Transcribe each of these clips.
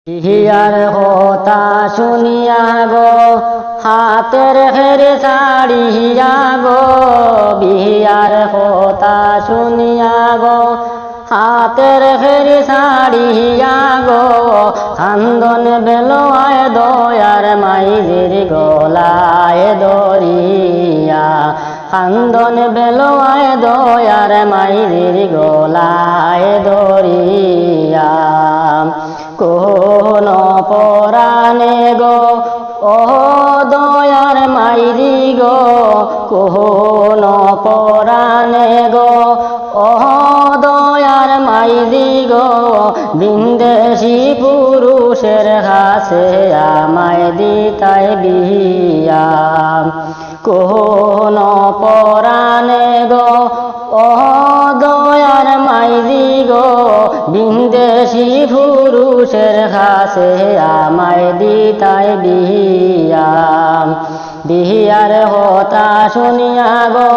বিহিয়ার কথা শুনিয়া গো হাতের হেরে ছাড়িয়া গো, বিহিয়ার কথা শুনিয়া গো হাতের হেরে ছাড়িয়া গো, কান্দন বেলোয়ায় দয়ার মাইজের গলায় দরিয়া, কান্দন বেলোয়ায় দয়ার মাইজের গলায় দরিয়া। কোন পরাণে গো ও দয়ার মাইরি গো, কোন পরাণে গো ও দয়ার মাইরি গো, বিন্দেশি পুরুষের কাছে আমায় দিতাই বিয়া। কোন পরাণে গো ও দয়ার মাইরি গো, বিন্দেশি পুরুষের কাছে আমায় দিতাই বিয়া। বিহিয়ার কথা শুনিয়া গো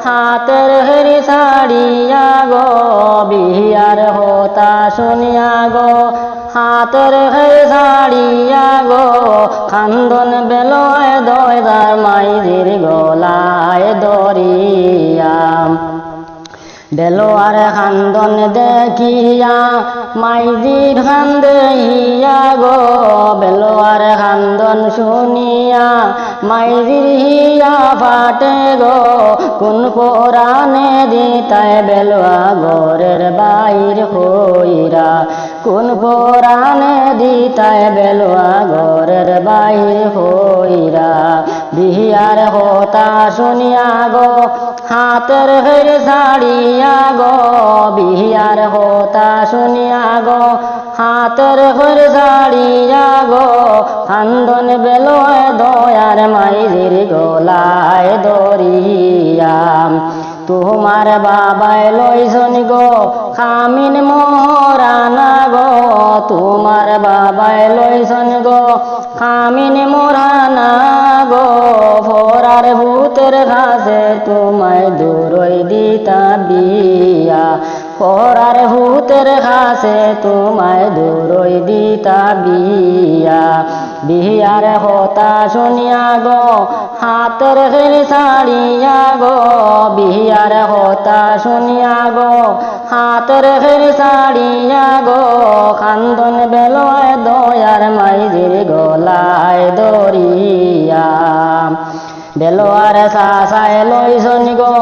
হাতের হেরি ছাড়িয়া গো, বিহিয়ার কথা শুনিয়া গো হাতের হেরি ছাড়িয়া গো, কান্দন বেলোয় দয়ার মাইজির গলায় দরিয়া। বেলোয়ার কান্দন দেখিয়া মাইজির কান্দে হিয়া গো, বেলোয়ার কান্দন শুনিয়া মাইজির হিয়া ফাটে গো, কোন পরাণে দিতায় বেলোয়া ঘরের বাইর হইরা, কোন পরাণে দিতায় বেলোয়া ঘরের বাইর হইরা। বিহিয়ার কথা শুনিয়া গো হাতের হেরে ছাড়িয়া গো, বিহিয়ার কথা শুনিয়া গো হাতের হেরে ছাড়িয়া গো, কান্দন বেলোয় দয়ার মাইজির গলায় দরিয়া। তোমার বাবায় লইছন গো খামিন মোহরানা গো, তোমার বাবায় লইছন গো খামিন মোহরানা গো, ফরার ভূতের কাছে তোমায় দূরই দিতা বিয়া, ফরার ভূতের কাছে তোমায় দূরই দিতা বিয়া। বিহিয়ার কথা শুনিয়া গো হাতের হেরি ছাড়িয়া গো, বিহিয়ার কথা শুনিয়া গো হাতের হেরি ছাড়িয়া গো, কান্দন বেলোয় দয়ার মাইজির গলায় দরিয়া। বেলোয়ার সাসায় লইছন গো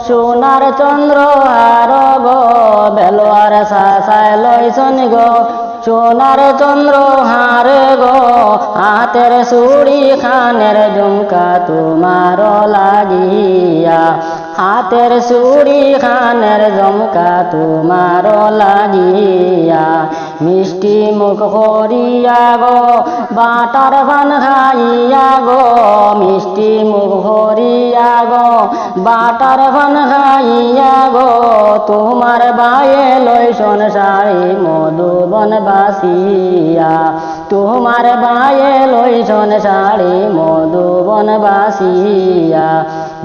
সোনার চন্দ্রহার গো, বেলোয়ার সাসায় লইছন গো সোনার চন্দ্রহার গো, হাতের চুড়ি খানের ঝুমকা তোমার লাগিয়া, হাতের চুড়ি খানের ঝুমকা তোমার লাগিয়া। মিষ্টি মুখ করিয়া গো বাটার পান খাইয়া গো, মিষ্টি মুখ করিয়া গো বাটার পান খাইয়া গো, তোমার বায়ে লইছন শাড়ি মধুবন বাসিয়া, তোমার বায়ে লইছন শাড়ি মধুবন বাসিয়া।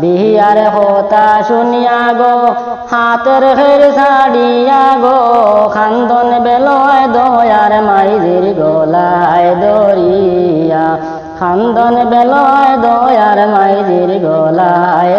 বিহিয়ার কথা শুনিয়া গো হাতের হেরি ছাড়িয়া গো, কান্দন বেলোয় দয়ার মাইজির গলায় দরিয়া, কান্দন বেলোয় দয়ার মাইজির গলায়